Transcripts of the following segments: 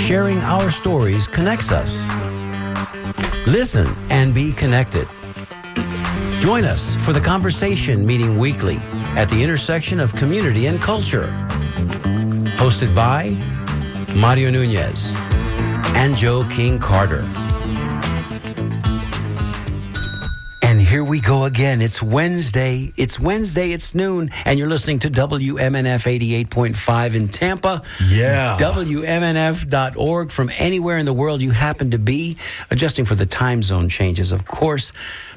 sharing our stories connects us. Listen and be connected. Join us for the conversation meeting weekly at the intersection of community and culture. Hosted by Mario Nunez and Joe King Carter. And here we go again. It's Wednesday. It's noon, and you're listening to WMNF 88.5 in Tampa. Yeah. WMNF.org from anywhere in the world you happen to be, adjusting for the time zone changes, of course.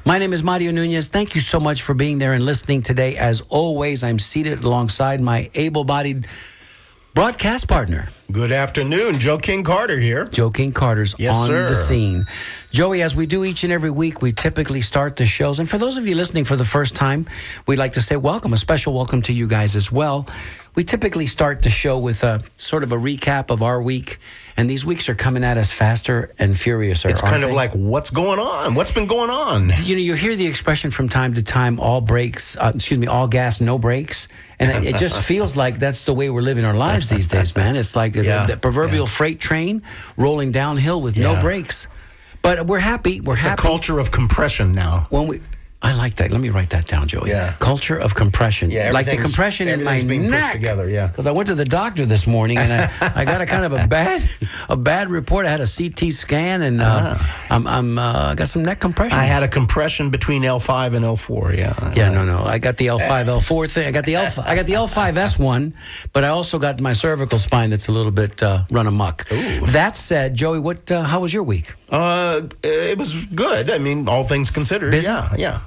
My name is Mario Nunez. Thank you so much for being there and listening today. As always, I'm seated alongside my able-bodied broadcast partner. Good afternoon. Joe King Carter here. Joe King Carter's on the scene. Joey, as we do each and every week, we typically start the shows. And for those of you listening for the first time, we'd like to say welcome, a special welcome to you guys as well. We typically start the show with a sort of a recap of our week. And these weeks are coming at us faster and furiouser. It's kind of like, what's going on? What's been going on? You know, you hear the expression from time to time, all gas, no brakes. And it just feels like that's the way we're living our lives these days, man. It's like the proverbial freight train rolling downhill with no brakes. But we're happy. It's a culture of compression now. I like that. Let me write that down, Joey. Yeah. Culture of compression. Yeah, like the compression in my being neck. pushed together, yeah. Because I went to the doctor this morning and I got a kind of a bad report. I had a CT scan and I got some neck compression. I had a compression between L5 and L4. Yeah. Yeah, no. I got the L5, L4 thing. I got the L5S one, but I also got my cervical spine that's a little bit run amok. Ooh. That said, Joey, how was your week? It was good. I mean, all things considered. Busy? Yeah.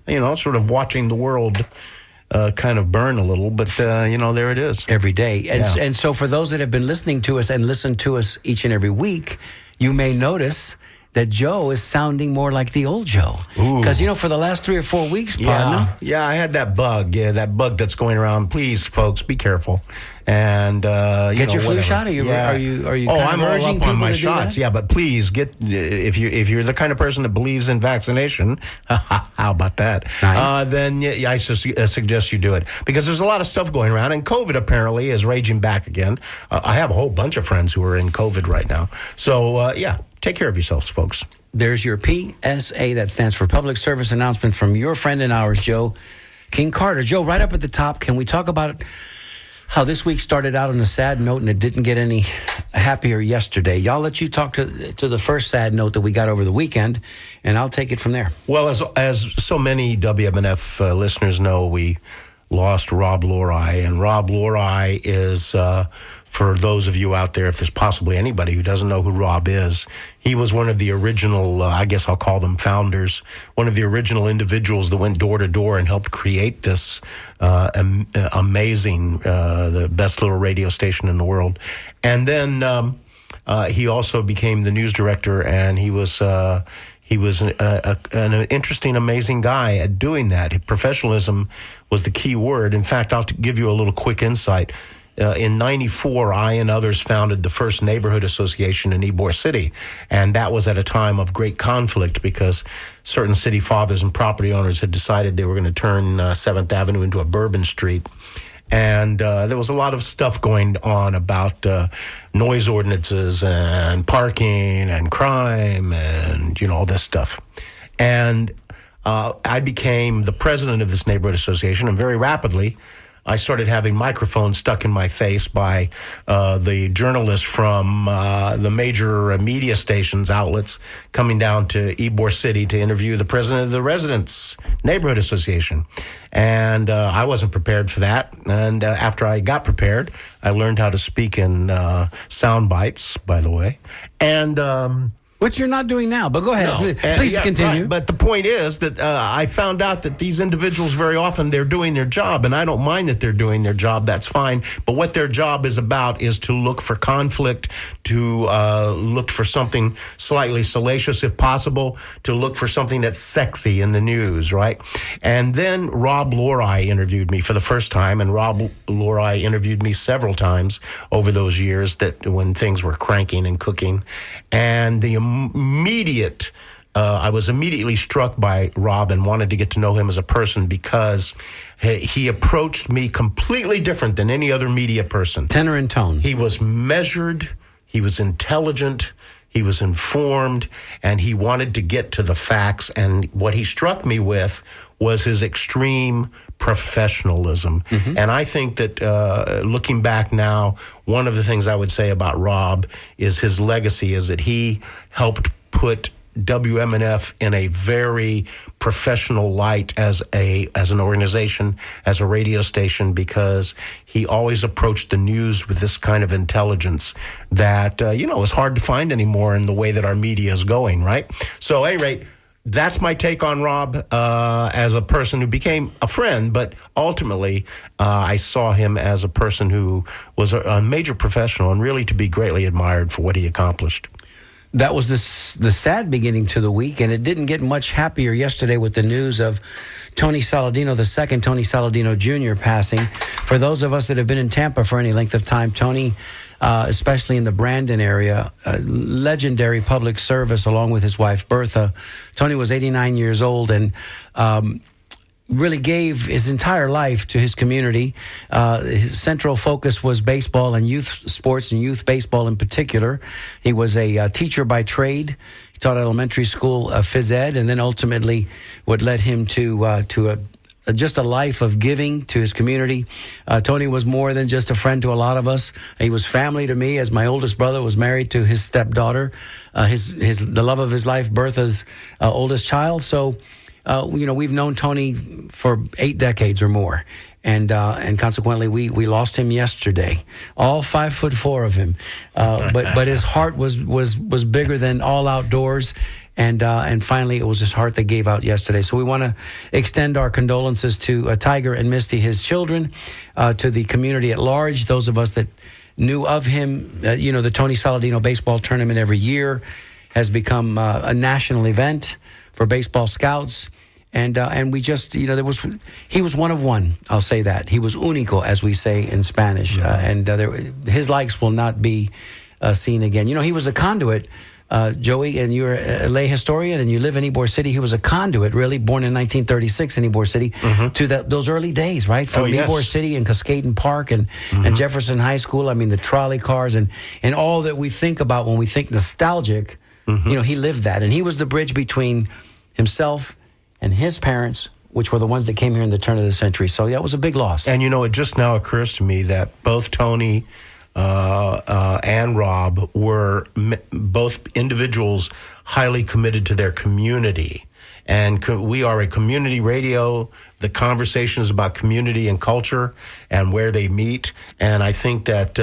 You know, sort of watching the world kind of burn a little, but, there it is. Every day. And so for those that have been listening to us and listen to us each and every week, you may notice that Joe is sounding more like the old Joe. Because, for the last 3 or 4 weeks, partner. Yeah, I had that bug. Yeah, that bug that's going around. Please, folks, be careful. And get your flu shot. Are you? I'm all up on my shots. Yeah, but please get if you're the kind of person that believes in vaccination. How about that? Nice. Then I suggest you do it because there's a lot of stuff going around, and COVID apparently is raging back again. I have a whole bunch of friends who are in COVID right now. So take care of yourselves, folks. There's your PSA, that stands for Public Service Announcement from your friend and ours, Joe King Carter. Joe, right up at the top, can we talk about how this week started out on a sad note and it didn't get any happier yesterday? I'll let you talk to the first sad note that we got over the weekend, and I'll take it from there. Well, as so many WMNF listeners know, we lost Rob Lorai, and Rob Lorai is... for those of you out there, if there's possibly anybody who doesn't know who Rob is, he was one of the original, I guess I'll call them founders, one of the original individuals that went door to door and helped create this amazing, the best little radio station in the world. And then he also became the news director, and he was an interesting, amazing guy at doing that. Professionalism was the key word. In fact, I'll give you a little quick insight. In 94, I and others founded the first neighborhood association in Ybor City. And that was at a time of great conflict because certain city fathers and property owners had decided they were going to turn 7th Avenue into a Bourbon Street. And there was a lot of stuff going on about noise ordinances and parking and crime and, all this stuff. And I became the president of this neighborhood association, and very rapidly, I started having microphones stuck in my face by the journalists from the major media stations, outlets, coming down to Ybor City to interview the president of the Residents Neighborhood Association. And I wasn't prepared for that. And after I got prepared, I learned how to speak in sound bites, by the way. And... which you're not doing now, but go ahead. Please continue. Right. But the point is that I found out that these individuals, very often, they're doing their job, and I don't mind that they're doing their job. That's fine. But what their job is about is to look for conflict, to look for something slightly salacious, if possible, to look for something that's sexy in the news, right? And then Rob Lorai interviewed me for the first time, and Rob Lorai interviewed me several times over those years that when things were cranking and cooking. And the I was immediately struck by Rob and wanted to get to know him as a person because he approached me completely different than any other media person. Tenor and tone. He was measured. He was intelligent. He was informed, and he wanted to get to the facts. And what he struck me with was his extreme professionalism. And I think that looking back now, one of the things I would say about Rob is his legacy is that he helped put WMNF in a very professional light as an organization, as a radio station, because he always approached the news with this kind of intelligence that is hard to find anymore in the way that our media is going, right? So, at any rate, that's my take on Rob as a person who became a friend, but ultimately I saw him as a person who was a major professional and really to be greatly admired for what he accomplished. That was the sad beginning to the week, and it didn't get much happier yesterday with the news of Tony Saladino, the second Tony Saladino Jr. passing. For those of us that have been in Tampa for any length of time, Tony, especially in the Brandon area, legendary public service along with his wife, Bertha. Tony was 89 years old and really gave his entire life to his community. His central focus was baseball and youth sports and youth baseball in particular. He was a teacher by trade. He taught elementary school phys ed, and then ultimately what led him to just a life of giving to his community. Tony was more than just a friend to a lot of us. He was family to me, as my oldest brother was married to his stepdaughter, the love of his life, Bertha's oldest child. So, we've known Tony for 8 decades or more, and consequently, we lost him yesterday. All 5'4" of him, but his heart was bigger than all outdoors, and finally, it was his heart that gave out yesterday. So we want to extend our condolences to Tiger and Misty, his children, to the community at large. Those of us that knew of him, the Tony Saladino baseball tournament every year has become a national event for baseball scouts, and we just he was one of one. I'll say that he was único, as we say in Spanish, and his likes will not be seen again. He was a conduit, Joey, and you're a lay historian, and you live in Ybor City. He was a conduit, really, born in 1936 in Ybor City, to those early days, right, from Ybor City and Cascaden Park and Jefferson High School. I mean, the trolley cars and all that we think about when we think nostalgic. He lived that, and he was the bridge between himself and his parents, which were the ones that came here in the turn of the century. So that was a big loss. And it just now occurs to me that both Tony and Rob were both individuals highly committed to their community. And we are a community radio. The conversation is about community and culture and where they meet. And I think that,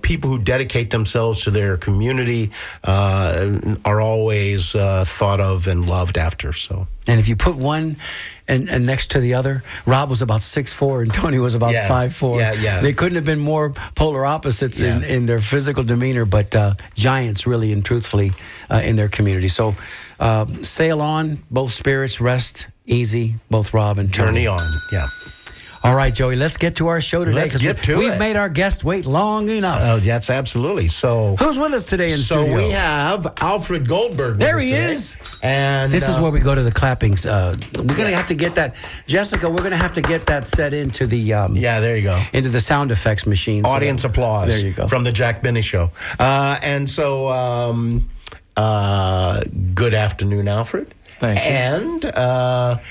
people who dedicate themselves to their community are always thought of and loved after. So. And if you put one and next to the other, Rob was about 6'4" and Tony was about 5'4". Yeah. They couldn't have been more polar opposites in their physical demeanor, but giants really and truthfully in their community. So sail on, both spirits, rest easy, both Rob and Tony. Journey on, yeah. All right, Joey, let's get to our show today. Let's get to it. We've made our guest wait long enough. Oh, yes, absolutely. So, who's with us today in studio? So we have Alfred Goldberg. There he is. And this is where we go to the clappings. We're going to have to get that, Jessica. We're going to have to get that set into the there you go, into the sound effects machine. Audience applause. There you go, from the Jack Benny Show. And so, good afternoon, Alfred. Thank you. And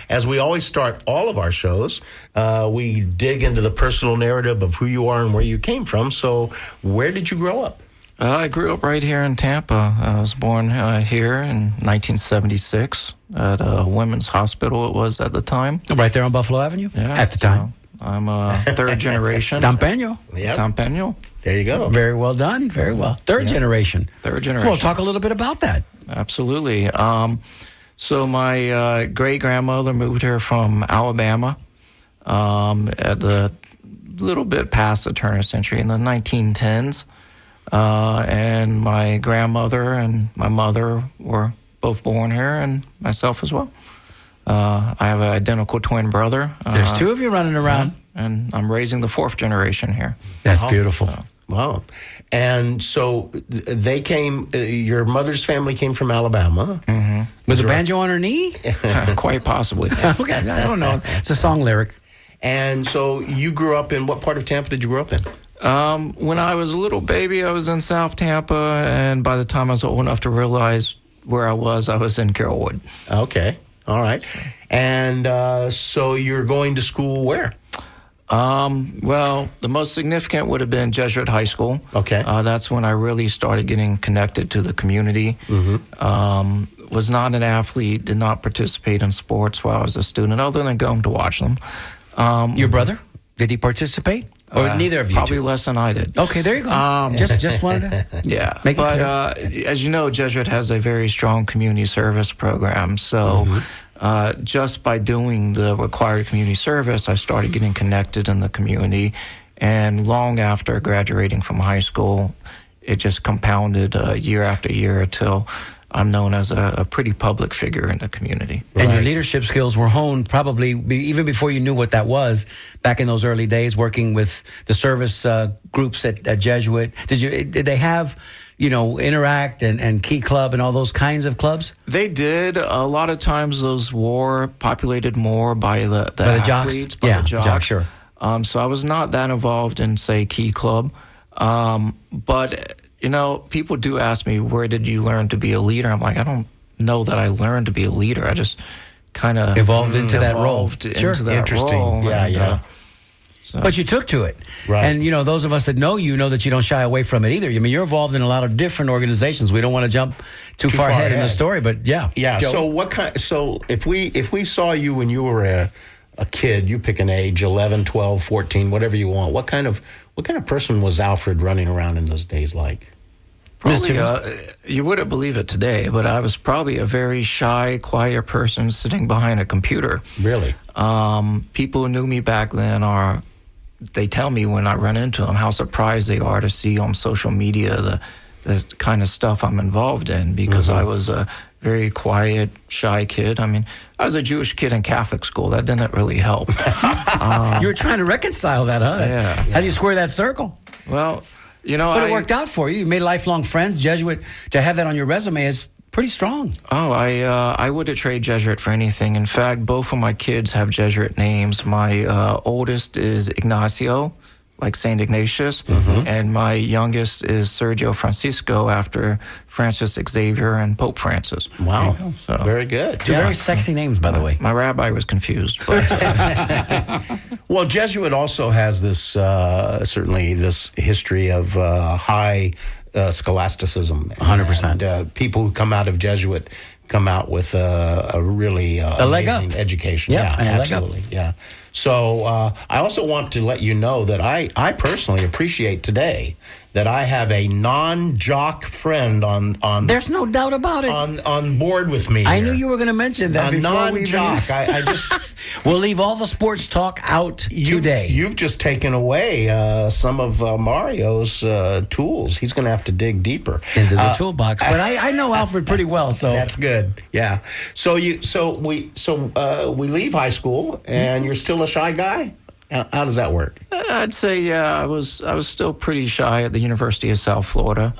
as we always start all of our shows, we dig into the personal narrative of who you are and where you came from. So where did you grow up? I grew up right here in Tampa. I was born here in 1976 at a women's hospital, it was at the time. Right there on Buffalo Avenue? Yeah, at the time. So I'm a third generation. Tampeño. Yep. Tampeño. There you go. Very well done. Very well. Third generation. Third generation. Well, talk a little bit about that. Absolutely. So my great-grandmother moved here from Alabama at a little bit past the turn of the century in the 1910s. And my grandmother and my mother were both born here, and myself as well. I have an identical twin brother. There's two of you running around. And I'm raising the fourth generation here. That's beautiful. Wow. And so they came, your mother's family came from Alabama. Mm-hmm. Was a banjo on her knee? Quite possibly. Okay, I don't know. It's a song lyric. And so you grew up in what part of Tampa did you grow up in? When I was a little baby, I was in South Tampa, and by the time I was old enough to realize where I was in Carrollwood. Okay. All right. And so you're going to school where? Well, the most significant would have been Jesuit High School. Okay. That's when I really started getting connected to the community. Was not an athlete, did not participate in sports while I was a student, other than going to watch them. Your brother, did he participate? Or neither of you Probably two? less than I did. Okay, there you go. Just wanted to Yeah, make it but clear. as you know, Jesuit has a very strong community service program. So just by doing the required community service, I started getting connected in the community. And long after graduating from high school, it just compounded year after year until I'm known as a pretty public figure in the community. And your leadership skills were honed probably even before you knew what that was, back in those early days, working with the service groups at Jesuit. Did they have, Interact and Key Club and all those kinds of clubs? They did. A lot of times those were populated more by the athletes, jocks? the jocks. Jocks, sure. So I was not that involved in, say, Key Club. But people do ask me, where did you learn to be a leader? I'm like, I don't know that I learned to be a leader. I just kind of evolved into that role. Sure. Into that Interesting. role. Yeah. But you took to it. Right. And, those of us that know you know that you don't shy away from it either. I mean, you're involved in a lot of different organizations. We don't want to jump too far ahead in the story, but yeah. Yeah. Joe? So if we saw you when you were a kid, you pick an age, 11, 12, 14, whatever you want. What kind of person was Alfred running around in those days like? Probably, you wouldn't believe it today, but I was probably a very shy, quiet person sitting behind a computer. Really? People who knew me back then they tell me when I run into them how surprised they are to see on social media the kind of stuff I'm involved in, because I was a very quiet, shy kid. I mean, I was a Jewish kid in Catholic school. That didn't really help. You were trying to reconcile that, huh? Yeah. How do you square that circle? Well, But it worked out for you. You made lifelong friends. Jesuit, to have that on your resume is pretty strong. Oh, I wouldn't trade Jesuit for anything. In fact, both of my kids have Jesuit names. My oldest is Ignacio, like St. Ignatius, and my youngest is Sergio Francisco, after Francis Xavier and Pope Francis. Wow. So, very good. Two very sexy names, by the way. My rabbi was confused. But, Well, Jesuit also has this, certainly this history of high scholasticism. 100%. And people who come out of Jesuit come out with a really leg amazing up. education. Yeah, and a leg up. absolutely. Yeah. So I also want to let you know that I personally appreciate today that I have a non-jock friend on There's no doubt about it. on board with me. I here. knew you were going to mention that A before we non-jock. I just We'll leave all the sports talk out today. You've just taken away some of Mario's tools. He's going to have to dig deeper into the toolbox. But I know Alfred pretty well, so that's good. Yeah. So we leave high school, and you're still a shy guy. How does that work? I'd say, yeah, I was still pretty shy at the University of South Florida.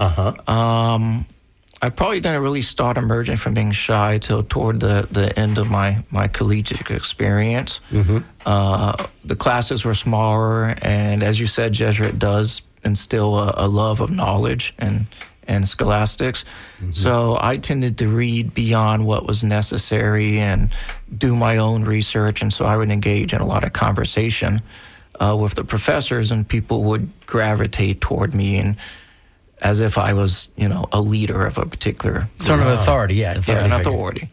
I probably didn't really start emerging from being shy till toward the end of my collegiate experience. The classes were smaller, and as you said, Jesuit does instill a love of knowledge and scholastics. So I tended to read beyond what was necessary and do my own research, and so I would engage in a lot of conversation with the professors, and people would gravitate toward me and as if I was, a leader of a particular sort of authority, yeah. An authority.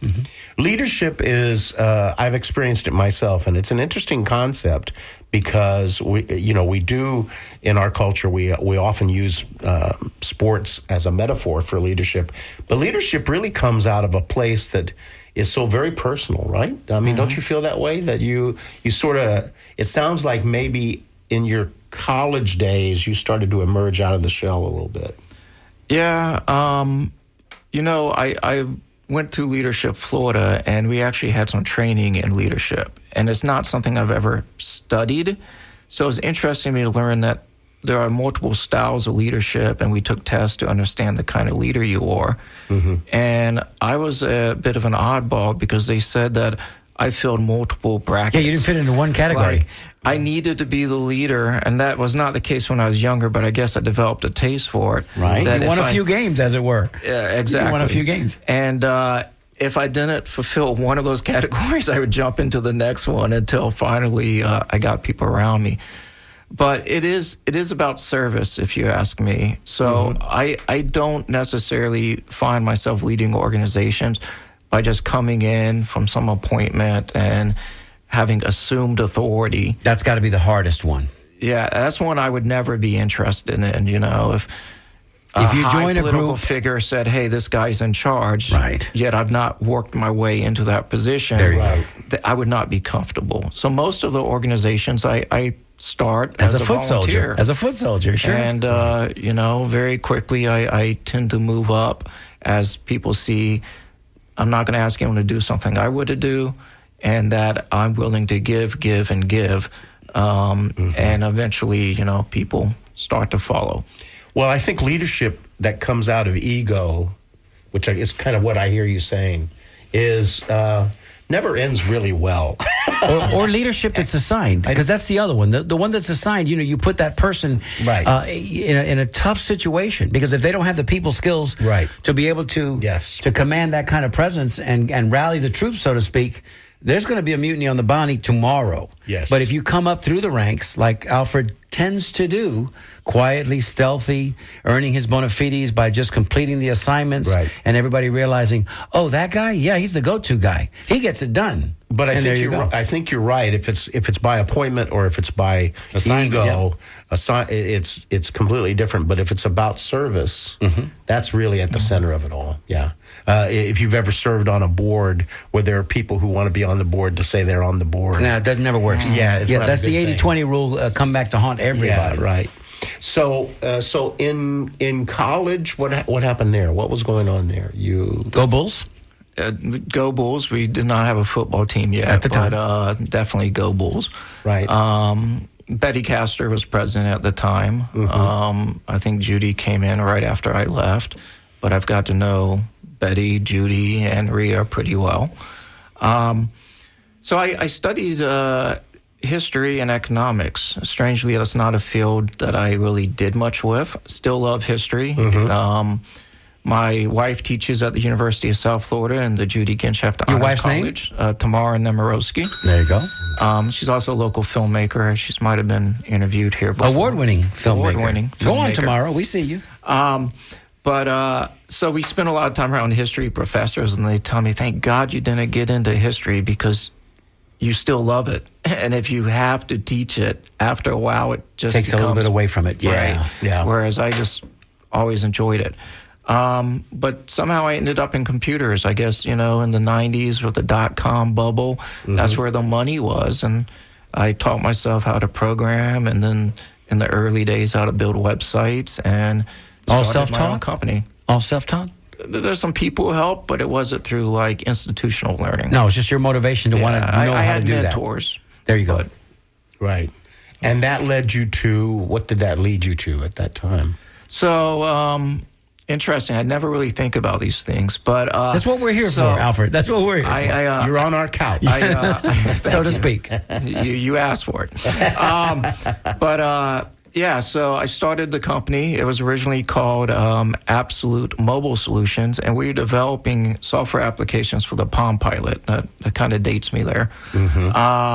Leadership is, I've experienced it myself, and it's an interesting concept because we do in our culture, we often use sports as a metaphor for leadership, but leadership really comes out of a place that is so very personal, right? I mean, don't you feel that way? That you sort of, it sounds like maybe in your college days, you started to emerge out of the shell a little bit. Yeah. I went through Leadership Florida, and we actually had some training in leadership. And it's not something I've ever studied. So it's interesting to me to learn that there are multiple styles of leadership, and we took tests to understand the kind of leader you are. And I was a bit of an oddball because they said that I filled multiple brackets. Yeah, you didn't fit into one category. Like, I needed to be the leader, and that was not the case when I was younger, but I guess I developed a taste for it. Right. That You won if a few games, as it were. Yeah, exactly. You won a few games. And if I didn't fulfill one of those categories, I would jump into the next one until finally I got people around me. But it is about service, if you ask me. So I don't necessarily find myself leading organizations by just coming in from some appointment and having assumed authority. That's got to be the hardest one. Yeah, that's one I would never be interested in. You know, if you high join a political group, figure said, "Hey, this guy's in charge," right? Yet I've not worked my way into that position. There you go. I would not be comfortable. So most of the organizations I start as a volunteer. foot soldier. As a foot soldier, sure. And you know, very quickly I tend to move up as people see I'm not going to ask anyone to do something I would do, and that I'm willing to give, and give. And eventually, you know, people start to follow. Well, I think leadership that comes out of ego, which is kind of what I hear you saying, is never ends really well. or leadership that's assigned, because that's the other one. The one that's assigned, you know, you put that person right. In a tough situation, because if they don't have the people skills right. to be able to to command that kind of presence and rally the troops, so to speak, there's going to be a mutiny on the bounty tomorrow. Yes. But if you come up through the ranks, like Alfred tends to do, quietly, stealthy, earning his bona fides by just completing the assignments, right. and everybody realizing, oh, that guy, yeah, he's the go-to guy. He gets it done. But I think you're right. If it's by appointment or if it's by ego, it's completely different. But if it's about service, that's really at the center of it all. Yeah. If you've ever served on a board where there are people who want to be on the board to say they're on the board, nah, that never works. Yeah, that's the 80-20 rule. Come back to haunt everybody. Yeah, right. So in college, what happened there? What was going on there? You go Bulls. Go Bulls. We did not have a football team yet at the time. But definitely Go Bulls. Right. Betty Castor was president at the time. I think Judy came in right after I left, but I've got to know Betty, Judy, and Rhea pretty well. So I studied history and economics. Strangely, that's not a field that I really did much with. Still love history. My wife teaches at the University of South Florida in the Judy Gincheft Honors College. Tamara Nemirovsky. There you go. She's also a local filmmaker. She might have been interviewed here before. Award-winning filmmaker. Award-winning filmmaker. Go on, Tamara. We see you. But so we spent a lot of time around history professors, and they tell me, thank God you didn't get into history because you still love it. And if you have to teach it, after a while, it just takes a little bit away from it. Yeah. Right. Yeah. Whereas I just always enjoyed it. But somehow I ended up in computers, I guess, you know, in the 90s with the .com bubble. That's where the money was. And I taught myself how to program, and then in the early days how to build websites, and all self-taught? My own self-taught? company. All self-taught? There's some people who help, but it wasn't through like institutional learning. No, it's just your motivation to want to know I how had to do mentors. that. There you go. Right. And that led you to, what did that lead you to at that time? So, interesting. I never really think about these things, but that's what we're here for, Alfred. That's what we're here for. You're on our couch, so to speak. You asked for it. Yeah, so I started the company. It was originally called Absolute Mobile Solutions, and we were developing software applications for the Palm Pilot. That kind of dates me there.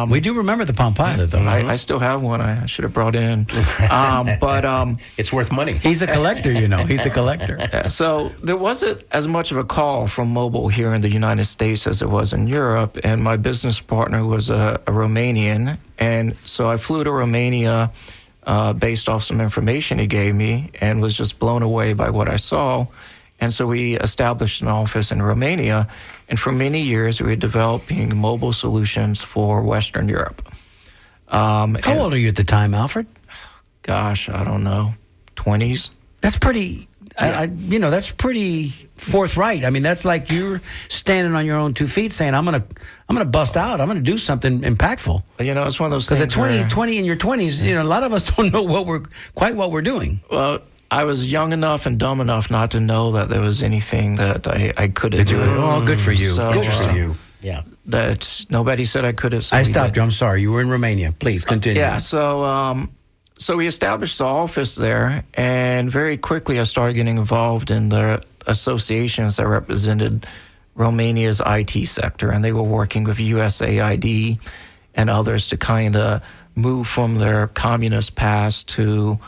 We do remember the Palm Pilot, though. I still have one. I should have brought in. But it's worth money. He's a collector, you know. He's a collector. Yeah, so there wasn't as much of a call from mobile here in the United States as it was in Europe, and my business partner was a Romanian, and so I flew to Romania based off some information he gave me, and was just blown away by what I saw. And so we established an office in Romania, and for many years we were developing mobile solutions for Western Europe. How old are you at the time, Alfred? Gosh, I don't know, 20s. That's pretty, that's pretty forthright. I mean, that's like you're standing on your own 2 feet saying, I'm gonna bust out. I'm gonna do something impactful. You know, it's one of those things. Because at 20 in your 20s, you know, a lot of us don't know what we're doing. Well, I was young enough and dumb enough not to know that there was anything that I could do. Oh, good for you. So, good for you. Yeah. that nobody said I couldn't. So I we stopped did. you. I'm sorry. You were in Romania. Please continue. Yeah, so we established the office there, and very quickly I started getting involved in the associations that represented Romania's IT sector, and they were working with USAID and others to kind of move from their communist past to,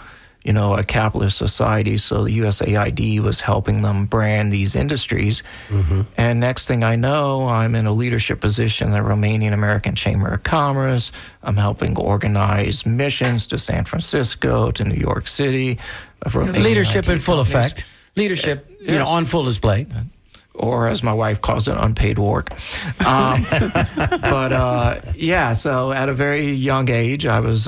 a capitalist society. So the USAID was helping them brand these industries. Mm-hmm. And next thing I know, I'm in a leadership position in the Romanian American Chamber of Commerce. I'm helping organize missions to San Francisco, to New York City. Of Romanian Leadership IT in full companies. effect. Leadership, Yes. on full display. Or as my wife calls it, unpaid work. So at a very young age, I was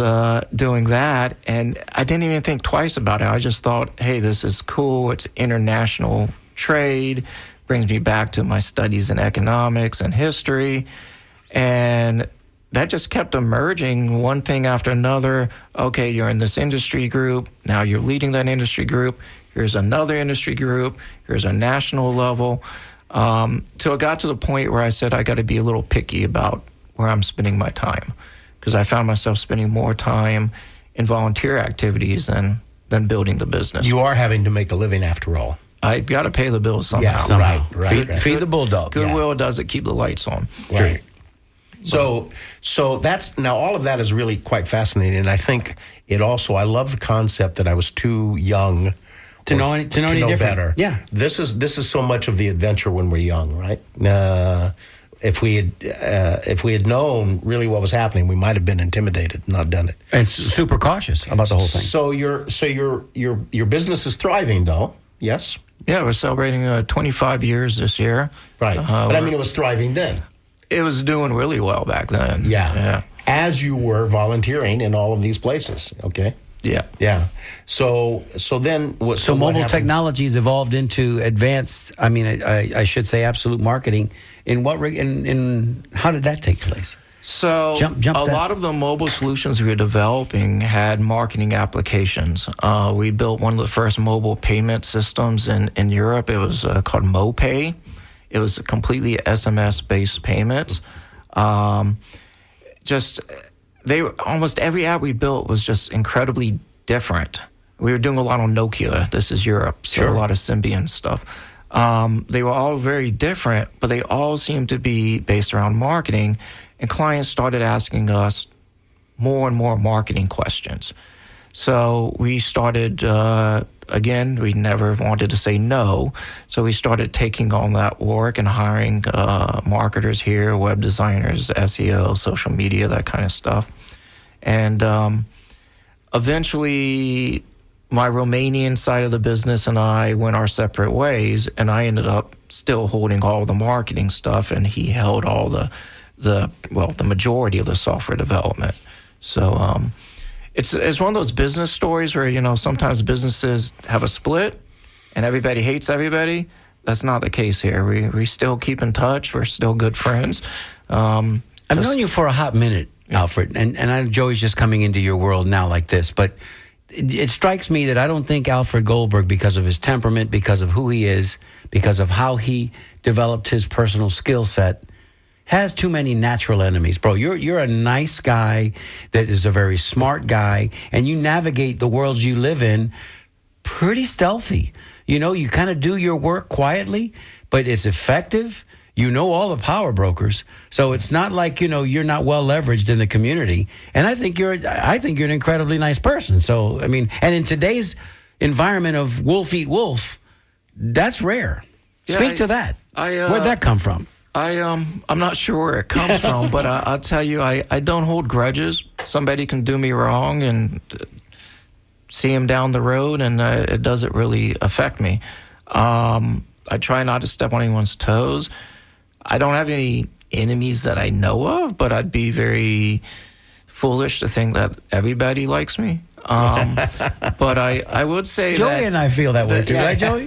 doing that, and I didn't even think twice about it. I just thought, hey, this is cool. It's international trade, brings me back to my studies in economics and history, and that just kept emerging, one thing after another. Okay, you're in this industry group. Now you're leading that industry group. Here's another industry group. Here's a national level. Till it got to the point where I said I got to be a little picky about where I'm spending my time, because I found myself spending more time in volunteer activities than building the business. You are having to make a living after all. I got to pay the bills somehow. Somehow. Right. Feed the bulldog. Goodwill does it keep the lights on. Right. So that's now all of that is really quite fascinating, and I think it also. I love the concept that I was too young To know any different. better. Yeah. This is so much of the adventure when we're young, right? If we had known really what was happening, we might have been intimidated, not done it. And super cautious about the whole thing. So your business is thriving, though. Yes. Yeah, we're celebrating 25 years this year. Right. But I mean, it was thriving then. It was doing really well back then. Yeah. As you were volunteering in all of these places. Okay. Yeah. Yeah. So then what? So what mobile happens? technologies evolved into advanced. I mean, I should say absolute marketing. In what? In how did that take place? So Jump a that. lot of the mobile solutions we were developing had marketing applications. We built one of the first mobile payment systems in Europe. It was called MoPay. It was completely SMS-based payments. Almost every app we built was just incredibly different. We were doing a lot on Nokia. This is Europe, so Sure. a lot of Symbian stuff. They were all very different, but they all seemed to be based around marketing. And clients started asking us more and more marketing questions. So we started, again, we never wanted to say no. So we started taking on that work and hiring marketers here, web designers, SEO, social media, that kind of stuff. And eventually my Romanian side of the business and I went our separate ways, and I ended up still holding all the marketing stuff, and he held all the majority of the software development. So it's one of those business stories where, sometimes businesses have a split and everybody hates everybody. That's not the case here. We still keep in touch. We're still good friends. I've known you for a hot minute, Alfred, and I know Joey's just coming into your world now like this, but it strikes me that I don't think Alfred Goldberg, because of his temperament, because of who he is, because of how he developed his personal skill set, has too many natural enemies. Bro, you're a nice guy that is a very smart guy, and you navigate the worlds you live in pretty stealthy. You kind of do your work quietly, but it's effective. You know all the power brokers, so it's not like you're not well leveraged in the community. And I think you're an incredibly nice person. So I mean, and in today's environment of wolf eat wolf, that's rare. Yeah, Speak to that. Where'd that come from? I'm not sure where it comes from, but I'll tell you, I don't hold grudges. Somebody can do me wrong and see him down the road, and it doesn't really affect me. I try not to step on anyone's toes. I don't have any enemies that I know of, but I'd be very foolish to think that everybody likes me. But I would say Joey that and I feel that way too, right, Joey?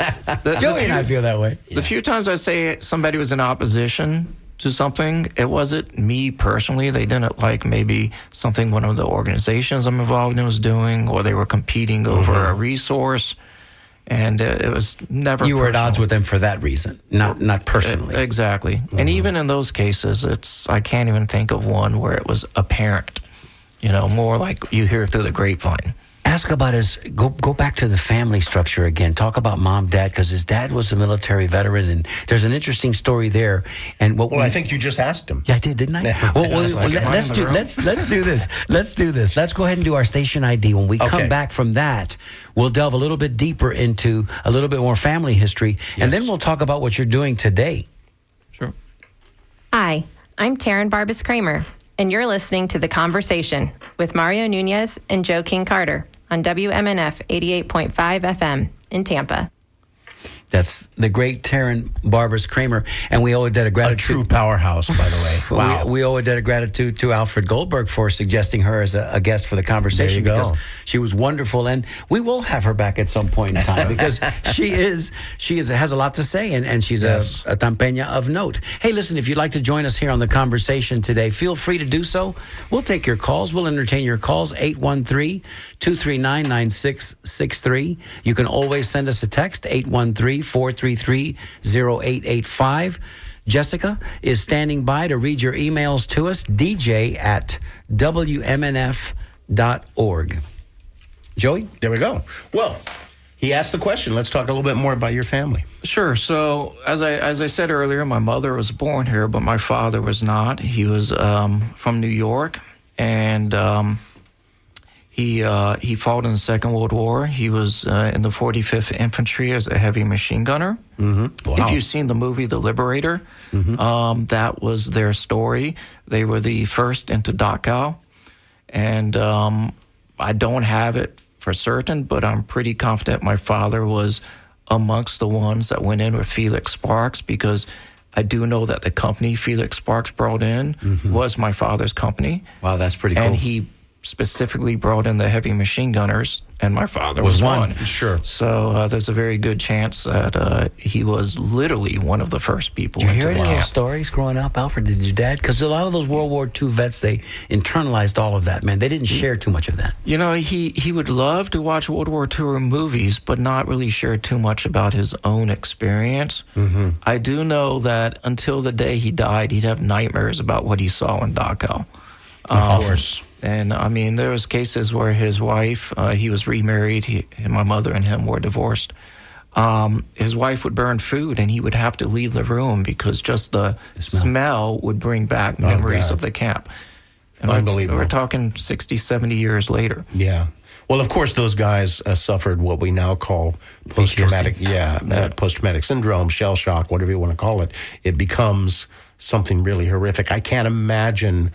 Joey and I feel that way. the few times I say somebody was in opposition to something, it wasn't me personally. They didn't like maybe something one of the organizations I'm involved in was doing, or they were competing over a resource. And it was never. You were at odds personal. with them for that reason, not personally. Exactly. And even in those cases, I can't even think of one where it was apparent. More like you hear through the grapevine. Ask about go back to the family structure again. Talk about mom, dad, because his dad was a military veteran, and there's an interesting story there. And I think you just asked him. Yeah, I did, didn't I? Yeah. Let's do this. Let's do this. Let's go ahead and do our station ID. When we come back from that, we'll delve a little bit deeper into a little bit more family history, and then we'll talk about what you're doing today. Sure. Hi, I'm Taryn Barbas Kramer, and you're listening to The Conversation with Mario Nunez and Joe King Carter on WMNF 88.5 FM in Tampa. That's the great Taryn Barbas Kramer, and we owe a debt of A gratitude. true powerhouse, by the way. Wow. We owe a debt of gratitude to Alfred Goldberg for suggesting her as a guest for the conversation, There you because go. she was wonderful, and we will have her back at some point in time because she has a lot to say, and she's Yes. a Tampeña of note. Hey, listen, if you'd like to join us here on the conversation today, feel free to do so. We'll take your calls. We'll entertain your calls, 813-239-9663. You can always send us a text, 813-433-0885. Jessica is standing by to read your emails to us, dj@wmnf.org. Joey? There we go. Well, he asked the question. Let's talk a little bit more about your family. Sure. So as I said earlier, my mother was born here, but my father was not. He was from New York, and he fought in the Second World War. He was in the 45th Infantry as a heavy machine gunner. Mm-hmm. Wow. If you've seen the movie The Liberator, that was their story. They were the first into Dachau, and I don't have it for certain, but I'm pretty confident my father was amongst the ones that went in with Felix Sparks, because I do know that the company Felix Sparks brought in was my father's company. Wow, that's pretty cool. And he specifically brought in the heavy machine gunners, and my father was one. Sure. So there's a very good chance that he was literally one of the first people Did you into hear the any of those camp. stories growing up, Alfred? Did your dad? Because a lot of those World War II vets, they internalized all of that, man. They didn't share too much of that. He would love to watch World War II movies, but not really share too much about his own experience. I do know that until the day he died, he'd have nightmares about what he saw in Dachau. Of course. And I mean, there was cases where his wife, he was remarried. My mother and him were divorced. His wife would burn food, and he would have to leave the room because just the smell would bring back memories God. of the camp. And Unbelievable. We're talking 60, 70 years later. Yeah. Well, of course, those guys suffered what we now call post-traumatic, post-traumatic syndrome, shell shock, whatever you want to call it. It becomes something really horrific. I can't imagine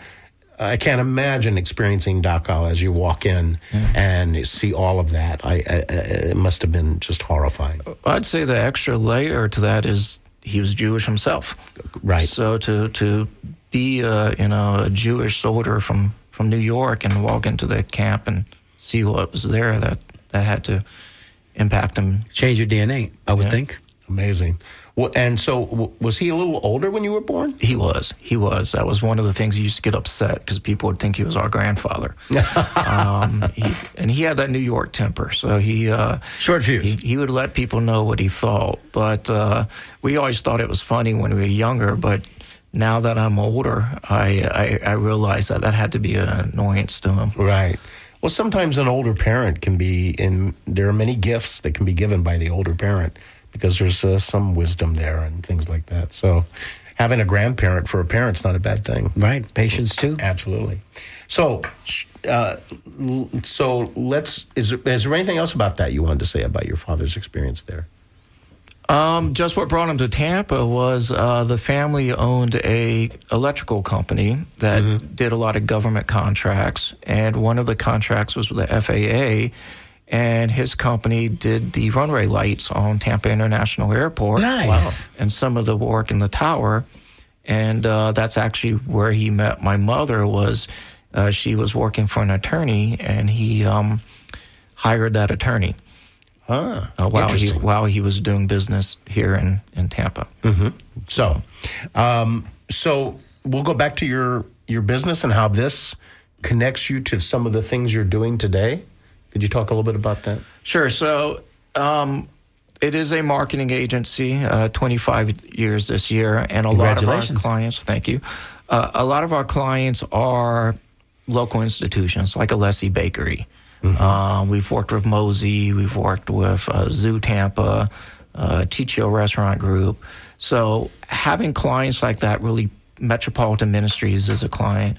experiencing Dachau as you walk in and see all of that. It must have been just horrifying. I'd say the extra layer to that is he was Jewish himself. Right. So to be a Jewish soldier from New York and walk into the camp and see what was there, that had to impact him. Change your DNA, I would think. Amazing. Well, and so was he a little older when you were born? He was. That was one of the things he used to get upset because people would think he was our grandfather. He had that New York temper, so he Short fuse. He would let people know what he thought. But we always thought it was funny when we were younger. But now that I'm older, I realize that had to be an annoyance to him. Right. Well, sometimes an older parent can be there are many gifts that can be given by the older parent, because there's some wisdom there and things like that. So having a grandparent for a parent's not a bad thing. Right. Patience, too. Absolutely. So, is there anything else about that you wanted to say about your father's experience there? Just what brought him to Tampa was the family owned a electrical company that did a lot of government contracts, and one of the contracts was with the FAA. And his company did the runway lights on Tampa International Airport. Nice. Wow. And some of the work in the tower. And that's actually where he met my mother. She was working for an attorney, and he hired that attorney while he was doing business here in Tampa. Mm-hmm. So we'll go back to your business and how this connects you to some of the things you're doing today. Could you talk a little bit about that? Sure. So It is a marketing agency, 25 years this year, and a lot of our clients, thank you, a lot of our clients are local institutions like Alessi Bakery. We've worked with Mosey, we've worked with Zoo Tampa, Chicho Restaurant Group. So having clients like that, really, Metropolitan Ministries as a client,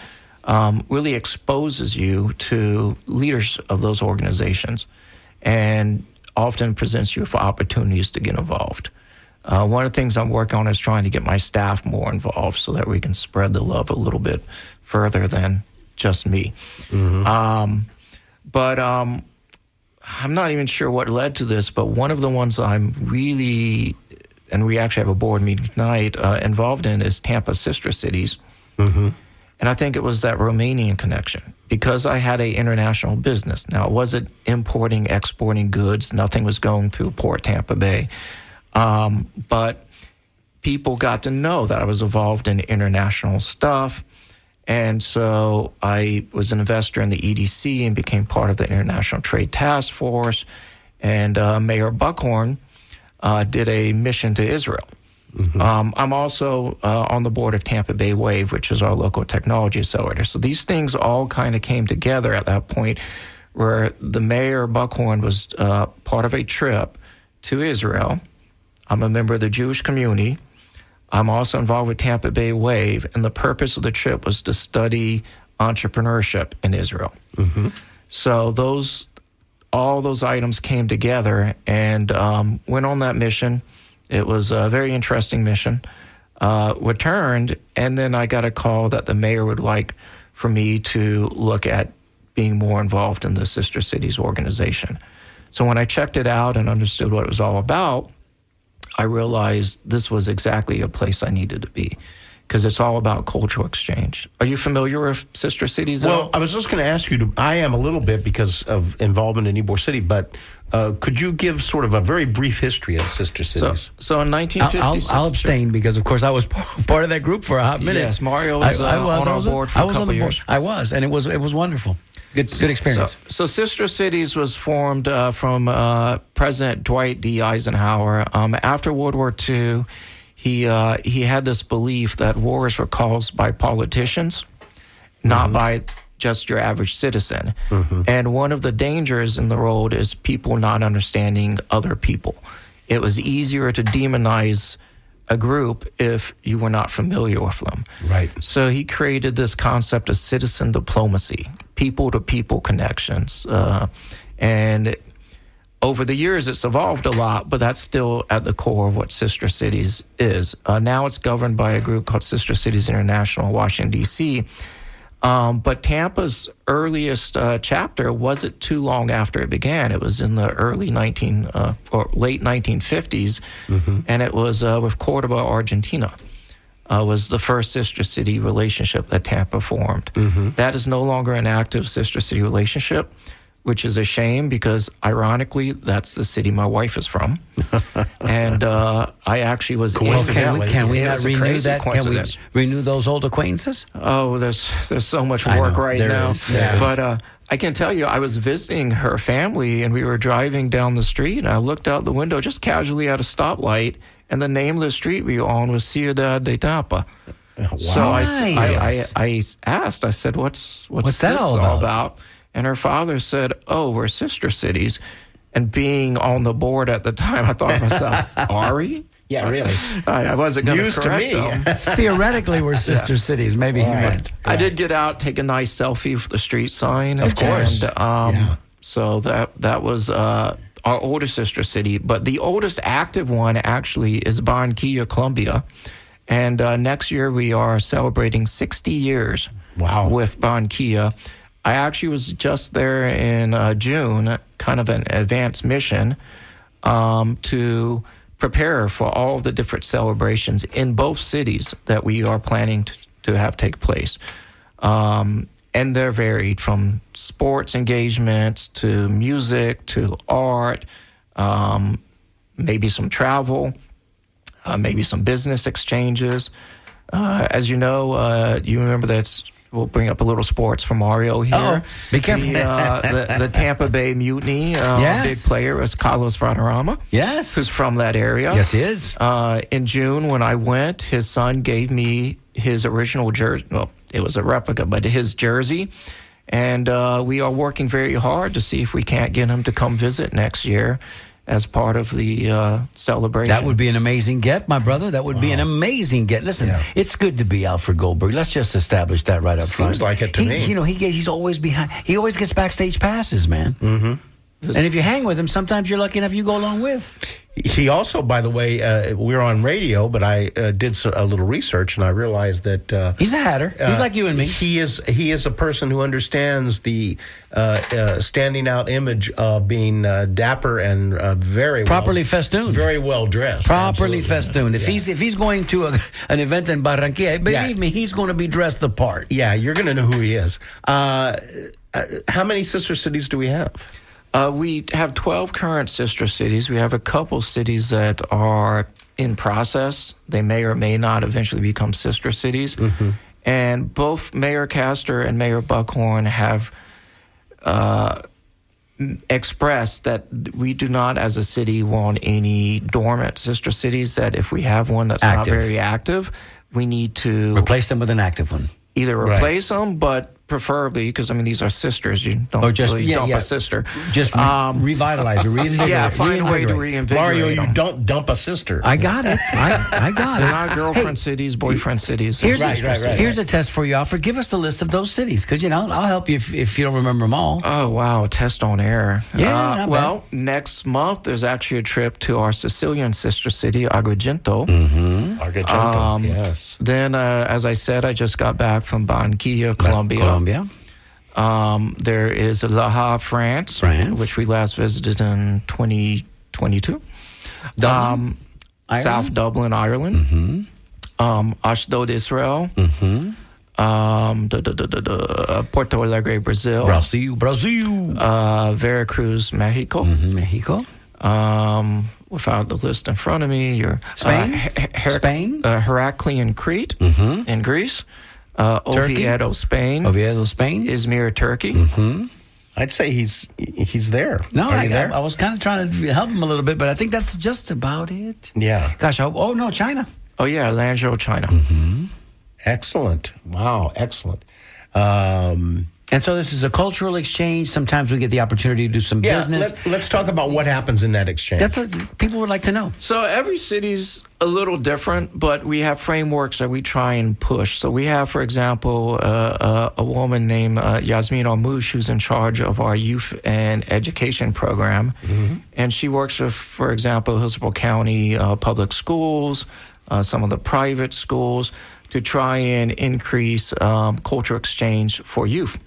really exposes you to leaders of those organizations and often presents you for opportunities to get involved. One of the things I'm working on is trying to get my staff more involved so that we can spread the love a little bit further than just me. But I'm not even sure what led to this, but one of the ones I'm really, and we actually have a board meeting tonight, involved in is Tampa Sister Cities. And I think it was that Romanian connection because I had an international business. Now, it wasn't importing, exporting goods. Nothing was going through Port Tampa Bay. But people got to know that I was involved in international stuff. And so I was an investor in the EDC and became part of the International Trade Task Force. And Mayor Buckhorn did a mission to Israel. I'm also on the board of Tampa Bay Wave, which is our local technology accelerator. So these things all kind of came together at that point where the Mayor Buckhorn was part of a trip to Israel. I'm a member of the Jewish community. I'm also involved with Tampa Bay Wave, and the purpose of the trip was to study entrepreneurship in Israel. So all those items came together and went on that mission. It was a very interesting mission. Returned, and then I got a call that the mayor would like for me to look at being more involved in the Sister Cities organization. So when I checked it out and understood what it was all about, I realized this was exactly a place I needed to be because it's all about cultural exchange. Are you familiar with Sister Cities at all? Well, I was just going to ask you, I am a little bit because of involvement in Ybor City, but could you give sort of a very brief history of Sister Cities? So in 1956... I'll abstain because, of course, I was part of that group for a hot minute. Yes, Mario was on our board for a couple years. I was, and it was wonderful. Good experience. So Sister Cities was formed from President Dwight D. Eisenhower. After World War II, he had this belief that wars were caused by politicians, not by just your average citizen. And one of the dangers in the road is people not understanding other people. It was easier to demonize a group if you were not familiar with them. Right. So he created this concept of citizen diplomacy, people-to-people connections. And over the years, it's evolved a lot, but that's still at the core of what Sister Cities is. Now it's governed by a group called Sister Cities International in Washington, D.C., but Tampa's earliest chapter wasn't too long after it began. It was in the early late 1950s, and it was with Cordoba, Argentina. Was the first sister city relationship that Tampa formed. That is no longer an active sister city relationship, which is a shame because, ironically, that's the city my wife is from. And I actually was... Can we not renew that? Can we renew those old acquaintances? Oh, there's so much work right now. There is. But I can tell you, I was visiting her family, and we were driving down the street, and I looked out the window just casually at a stoplight, and the name of the street we were on was Ciudad de Tampa. Wow. So I asked, I said, what's that this all about? And her father said, oh, we're sister cities. And being on the board at the time, I thought to myself, are we? Yeah, really. I wasn't going to correct them. Theoretically, we're sister cities. Maybe he meant. I did get out, take a nice selfie with the street sign. Of course. And, so that was our older sister city. But the oldest active one actually is Barranquilla, Colombia. And next year we are celebrating 60 years with Barranquilla. I actually was just there in June, kind of an advanced mission to prepare for all of the different celebrations in both cities that we are planning to have take place. And they're varied from sports engagements to music to art, maybe some travel, maybe some business exchanges. As you know, you remember that we'll bring up a little sports for Mario here. Uh-oh. Be careful. The Tampa Bay Mutiny, Yes. big player is Carlos Valderrama. Yes. Who's from that area. Yes, he is. In June, when I went, his son gave me his original jersey. Well, it was a replica, but his jersey. And we are working very hard to see if we can't get him to come visit next year as part of the celebration. That would be an amazing get, my brother. That would be an amazing get. Listen, it's good to be Alfred Goldberg. Let's just establish that right up front. Seems like it to me. You know, he's always behind. He always gets backstage passes, man. Mm-hmm. And if you hang with him, sometimes you're lucky enough you go along with. He also, by the way, we're on radio, but I did a little research, and I realized that He's a hatter. He's like you and me. He is a person who understands the standing out image of being dapper and very Properly festooned. very well dressed, Properly Absolutely. festooned. If he's going to an event in Barranquilla, believe me, he's going to be dressed the part. Yeah, you're going to know who he is. How many sister cities do we have? We have 12 current sister cities. We have a couple cities that are in process. They may or may not eventually become sister cities. Mm-hmm. And both Mayor Castor and Mayor Buckhorn have expressed that we do not, as a city, want any dormant sister cities, that if we have one that's Active. not very active, we need to Replace them with an active one. either replace them, but preferably, because, I mean, these are sisters. You don't dump a sister. Just revitalize her, reinvigorate. Yeah, find a way to reinvigorate Mario, you them. don't dump a sister. I got it. I got it. They're not girlfriend cities, boyfriend cities. Here's, Right. here's a test for you, Alfred. Give us the list of those cities, because, I'll help you if you don't remember them all. Oh, wow. Test on air. Yeah, not well, next month, there's actually a trip to our Sicilian sister city, Agrigento. Argento, yes. Then, as I said, I just got back from Barranquilla, Colombia. Colombia. There is Le Havre, France, which we last visited in 2022. Dublin, South Dublin, Ireland. Ashdod, Israel. Porto Alegre, Brazil. Brazil. Veracruz, Mexico. Mexico. Without the list in front of me, you're Spain. Spain. Heraklion, Crete in Greece. Oviedo, Spain. Oviedo, Spain. Izmir, Turkey. I'd say he's there. No, Are you there? I was kind of trying to help him a little bit, but I think that's just about it. Yeah. Gosh, no, China. Oh, yeah, Lanzhou, China. Excellent. Wow, excellent. And so this is a cultural exchange. Sometimes we get the opportunity to do some business. Let's talk about what happens in that exchange. That's what people would like to know. So every city's a little different, but we have frameworks that we try and push. So we have, for example, a woman named Yasmin Ormouche, who's in charge of our youth and education program. And she works with, for example, Hillsborough County public schools, some of the private schools, to try and increase cultural exchange for youth.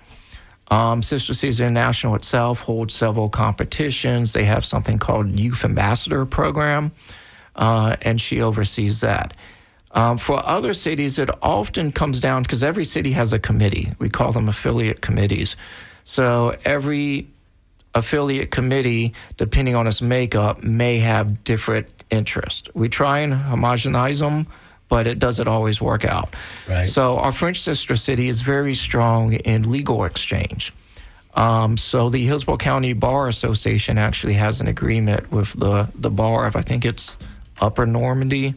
Sister Cities International itself holds several competitions. They have something called Youth Ambassador Program, and she oversees that. For other cities, it often comes down, because every city has a committee. We call them affiliate committees. So every affiliate committee, depending on its makeup, may have different interests. We try and homogenize them, but it doesn't always work out. Right. So our French sister city is very strong in legal exchange. So the Hillsborough County Bar Association actually has an agreement with the bar of, I think it's Upper Normandy,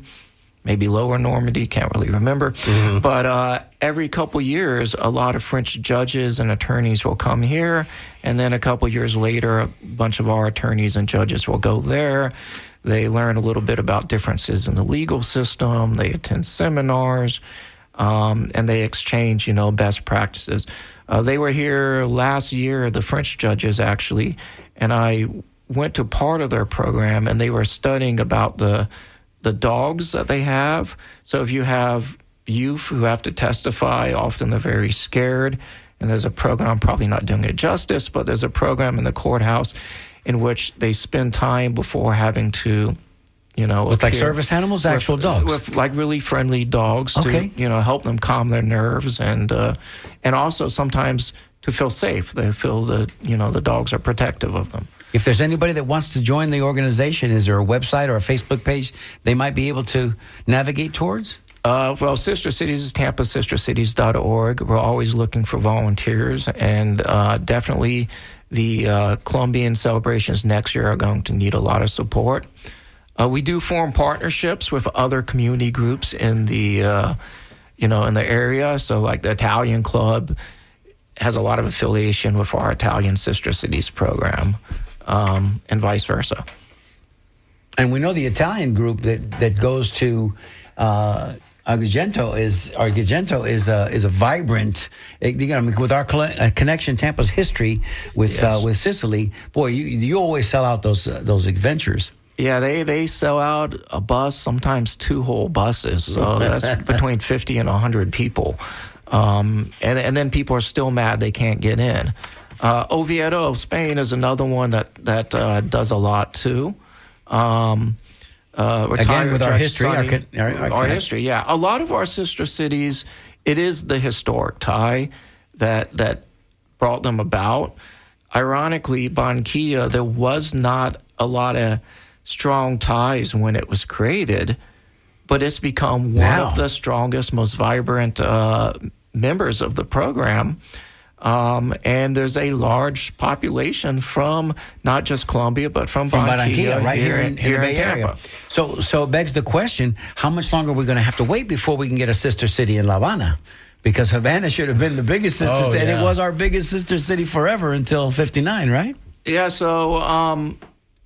maybe Lower Normandy, can't really remember. But every couple years, a lot of French judges and attorneys will come here, and then a couple years later, a bunch of our attorneys and judges will go there. They learn a little bit about differences in the legal system. They attend seminars, and they exchange, best practices. They were here last year, the French judges actually, and I went to part of their program, and they were studying about the dogs that they have. So if you have youth who have to testify, often they're very scared, and there's a program, I'm probably not doing it justice, but there's a program in the courthouse in which they spend time before having to, With like service animals, actual dogs? With like really friendly dogs Okay. to, help them calm their nerves and also sometimes to feel safe. They feel that, the dogs are protective of them. If there's anybody that wants to join the organization, is there a website or a Facebook page they might be able to navigate towards? Well, Sister Cities is tampasistercities.org. We're always looking for volunteers, and definitely the Columbian celebrations next year are going to need a lot of support. We do form partnerships with other community groups in the in the area. So, like the Italian Club has a lot of affiliation with our Italian Sister Cities program, and vice versa. And we know the Italian group that goes to Agrigento is a vibrant. With our connection, Tampa's history with Sicily. Boy, you always sell out those adventures. Yeah, they sell out a bus, sometimes 2 whole buses. So that's between 50 and 100 people. And then people are still mad they can't get in. Oviedo, Spain, is another one that does a lot too. Again, with our history, our history, yeah. A lot of our sister cities, it is the historic tie that brought them about. Ironically, Barranquilla, there was not a lot of strong ties when it was created, but it's become one of the strongest, most vibrant members of the program. And there's a large population from not just Colombia, but from Barranquilla, right here in the Bay Area. So it begs the question, how much longer are we going to have to wait before we can get a sister city in La Habana? Because Havana should have been the biggest sister city, and it was our biggest sister city forever until 59, right? Yeah, so,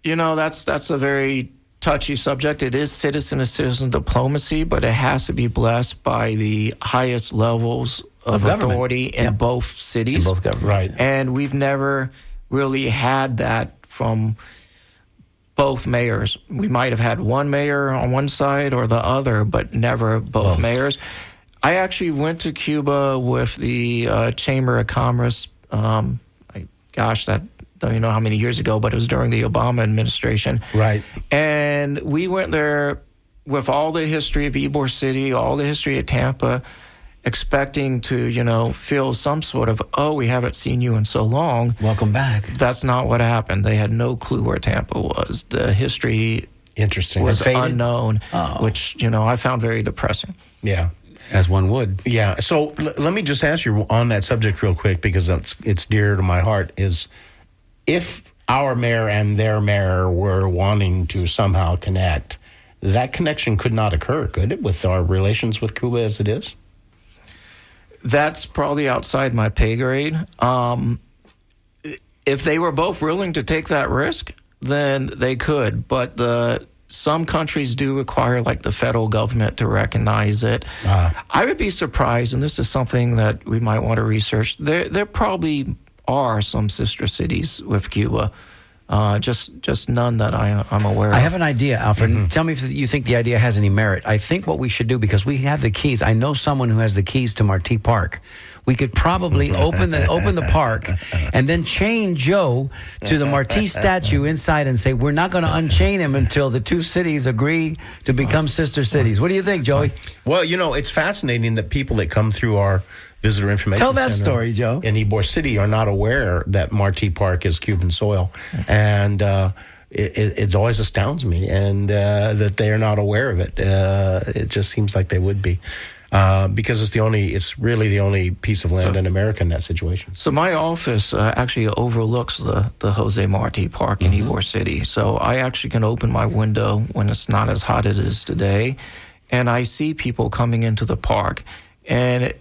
that's a very touchy subject. It is citizen-to-citizen diplomacy, but it has to be blessed by the highest levels of authority in both cities. In both governments. Right. And we've never really had that from both mayors. We might have had one mayor on one side or the other, but never both mayors. I actually went to Cuba with the Chamber of Commerce, that don't even know how many years ago, but it was during the Obama administration. Right. And we went there with all the history of Ybor City, all the history of Tampa, expecting to, feel some sort of, we haven't seen you in so long. Welcome back. That's not what happened. They had no clue where Tampa was. The history was unknown, which, I found very depressing. Yeah. As one would. Yeah. So let me just ask you on that subject real quick, because it's dear to my heart, is if our mayor and their mayor were wanting to somehow connect, that connection could not occur, could it, with our relations with Cuba as it is? That's probably outside my pay grade. If they were both willing to take that risk, then they could. But some countries do require, like, the federal government to recognize it. I would be surprised, and this is something that we might want to research. There probably are some sister cities with Cuba. Just none that I'm aware of. I have an idea, Alfred. Tell me if you think the idea has any merit. I think what we should do, because we have the keys. I know someone who has the keys to Marti Park. We could probably open the park and then chain Joe to the Marti statue inside and say, we're not going to unchain him until the two cities agree to become sister cities. What do you think, Joey? Well, it's fascinating that people that come through our Visitor Information Tell that Center story, Joe. in Ybor City are not aware that Marti Park is Cuban soil. And it always astounds me and that they are not aware of it. It just seems like they would be. Because it's really the only piece of land in America in that situation. So my office actually overlooks the Jose Marti Park in Ybor City. So I actually can open my window when it's not as hot as it is today, and I see people coming into the park. And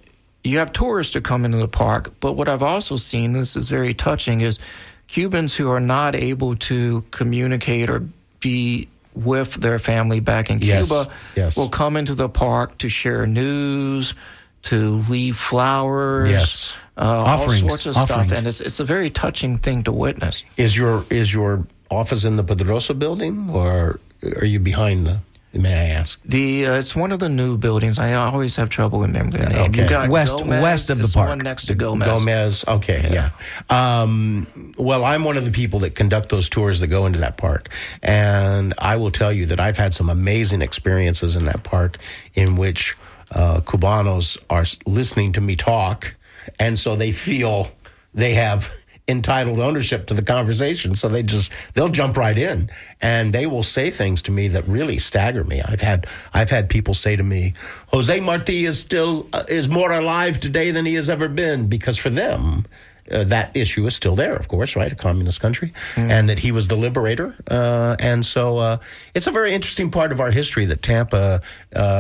you have tourists to come into the park, but what I've also seen, this is very touching, is Cubans who are not able to communicate or be with their family back in Cuba will come into the park to share news, to leave flowers, all sorts of stuff, and it's a very touching thing to witness. Is your office in the Pedrosa building, or are you behind the? May I ask? It's one of the new buildings. I always have trouble remembering the name. Okay. You got west of the park. One next to Gomez. Gomez. Okay. Yeah. Well, I'm one of the people that conduct those tours that go into that park, and I will tell you that I've had some amazing experiences in that park, in which Cubanos are listening to me talk, and so they feel they have entitled ownership to the conversation, so they'll jump right in, and they will say things to me that really stagger me. I've had people say to me, Jose Marti is more alive today than he has ever been, because for them, that issue is still there, of course, right? A communist country, and that he was the liberator. And so it's a very interesting part of our history that Tampa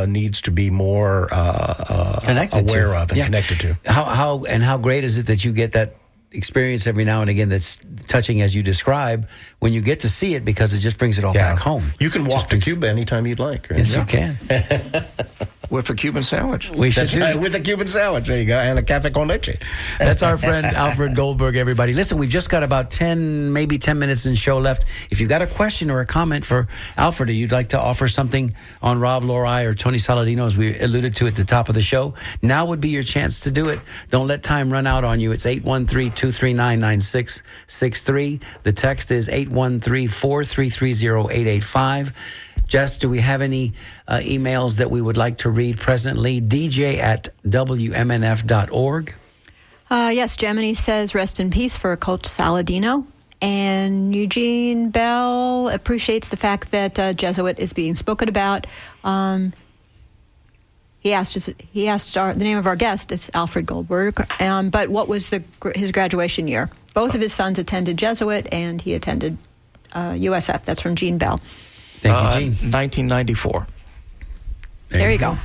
needs to be more aware of and connected to. How great is it that you get that experience every now and again that's touching as you describe, when you get to see it, because it just brings it all back home. You can walk to Cuba anytime you'd like. Right? Yes, you can. With a Cuban sandwich. We should do. Right, with a Cuban sandwich. There you go. And a cafe con leche. That's our friend Alfred Goldberg, everybody. Listen, we've just got about 10 minutes in the show left. If you've got a question or a comment for Alfred, or you'd like to offer something on Rob Lori or Tony Saladino, as we alluded to at the top of the show, now would be your chance to do it. Don't let time run out on you. It's 813-239-9663. The text is 813-433-0885. Jess, do we have any emails that we would like to read presently? DJ@WMNF.org. Yes, Gemini says, rest in peace for Coach Saladino. And Eugene Bell appreciates the fact that Jesuit is being spoken about. He asked the name of our guest. It's Alfred Goldberg. But what was his graduation year? Both of his sons attended Jesuit, and he attended USF. That's from Gene Bell. Thank you, Gene. 1994. There you go.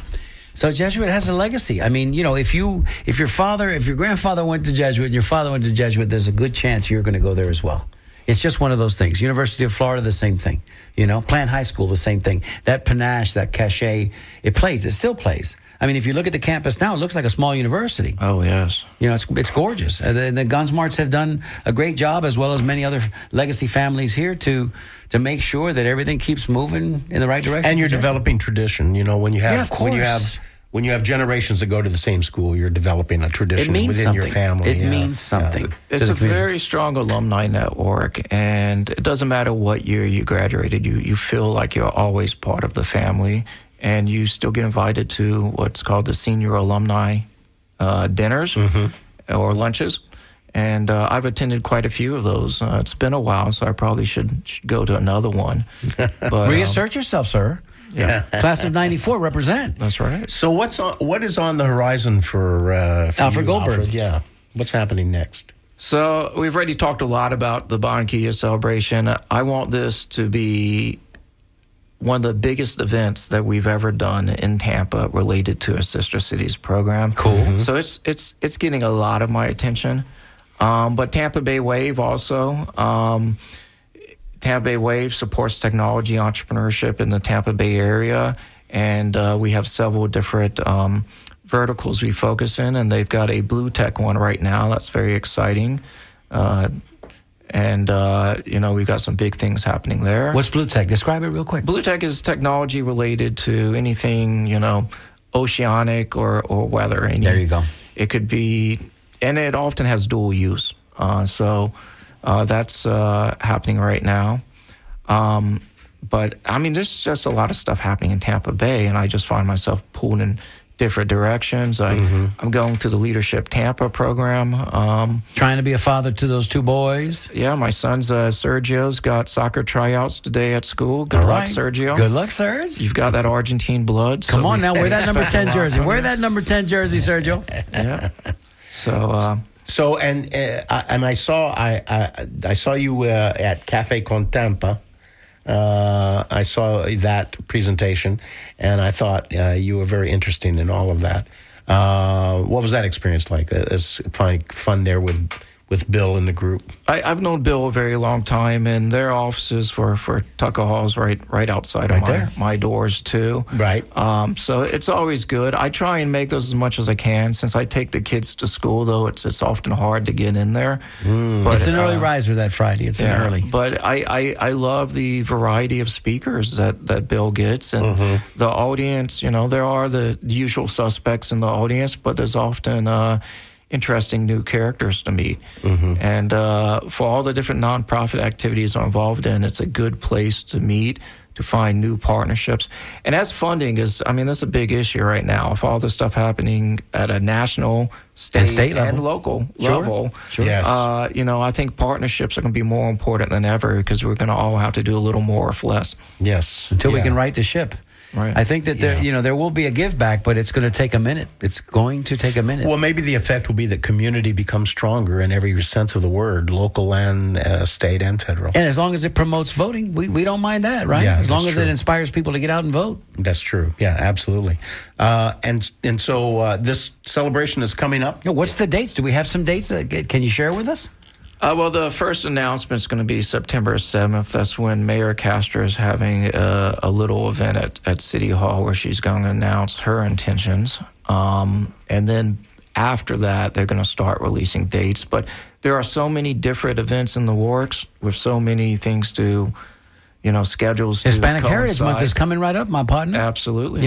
So Jesuit has a legacy. I mean, you know, if your grandfather went to Jesuit and your father went to Jesuit, there's a good chance you're going to go there as well. It's just one of those things. University of Florida, the same thing. You know, Plant High School, the same thing. That panache, that cachet, it still plays. I mean, if you look at the campus now, it looks like a small university. Oh, yes. You know, it's gorgeous. The Gunsmarts have done a great job, as well as many other legacy families here, to make sure that everything keeps moving in the right direction. And you're developing tradition. You know, when you have of course. when you have generations that go to the same school, you're developing a tradition within your family. It means something. It's a very strong alumni network, and it doesn't matter what year you graduated. You feel like you're always part of the family, and you still get invited to what's called the senior alumni dinners or lunches. And I've attended quite a few of those. It's been a while, so I probably should go to another one. But reassert yourself, sir. Yeah. Class of '94, represent. That's right. So what is on the horizon for Alfred Goldberg? Alfred? Yeah. What's happening next? So we've already talked a lot about the Barranquilla celebration. I want this to be one of the biggest events that we've ever done in Tampa related to a Sister Cities program. Cool. So it's getting a lot of my attention. But Tampa Bay Wave also. Tampa Bay Wave supports technology entrepreneurship in the Tampa Bay area, and we have several different verticals we focus in, and they've got a blue tech one right now. That's very exciting. And we've got some big things happening there. What's blue tech? Describe it real quick. Blue tech is technology related to anything, oceanic or weather. There you go. It could be, and it often has dual use. So that's happening right now. But, I mean, there's just a lot of stuff happening in Tampa Bay, and I just find myself pulled in different directions. I'm going through the Leadership Tampa program. Trying to be a father to those two boys. Yeah, my son's Sergio's got soccer tryouts today at school. Good luck, Sergio. Good luck, Serge. You've got that Argentine blood. Come on now, wear that number 10 jersey. Wear that number 10 jersey, Sergio. Yeah. So, and I saw you at Cafe Con Tampa. I saw that presentation, and I thought you were very interesting in all of that. What was that experience like? Is finding fun there with Bill and the group? I've known Bill a very long time, and their offices for Tucker Hall's right outside of my doors too. Right. So it's always good. I try and make those as much as I can. Since I take the kids to school, though, it's often hard to get in there. But it's an early riser that Friday. It's an early. But I love the variety of speakers that Bill gets, and the audience. There are the usual suspects in the audience, but there's often interesting new characters to meet. And for all the different nonprofit activities I'm involved in, it's a good place to meet, to find new partnerships. And as funding is, I mean, that's a big issue right now. With all this stuff happening at a national, state level. and local Sure. level, Sure. Yes. I think partnerships are going to be more important than ever because we're going to all have to do a little more with less. Yes. Until we Yeah. can right the ship. Right. I think that there will be a give back, but it's going to take a minute. It's going to take a minute. Well, maybe the effect will be that community becomes stronger in every sense of the word, local and state and federal. And as long as it promotes voting, we don't mind that, right? Yeah, as long that's as it true. inspires people to get out and vote. That's true. Yeah, absolutely. So this celebration is coming up. What's the dates? Do we have some dates? Can you share with us? Well, the first announcement is going to be September 7th. That's when Mayor Castro is having a little event at City Hall where she's going to announce her intentions. And then after that, they're going to start releasing dates. But there are so many different events in the works with so many things to, schedules to Hispanic Heritage Month coincide. is coming right up, my partner. Absolutely.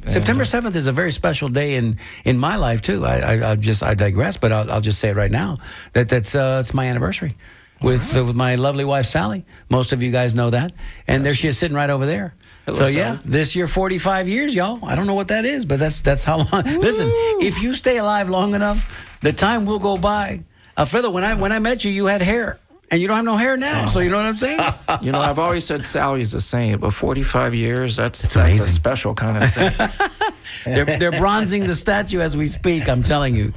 September 7th is a very special day in my life too. I digress, but I'll just say it right now that it's my anniversary with my lovely wife Sally. Most of you guys know that, and there she is sitting right over there. Hello, So Sally. yeah, this year 45 years, y'all. I don't know what that is, but that's how long. Listen, if you stay alive long enough, the time will go by. Alfredo, when I met you, you had hair. And you don't have no hair now, so you know what I'm saying? I've always said Sally's a saint, but 45 years, that's amazing. a special kind of saint. They're bronzing the statue as we speak, I'm telling you.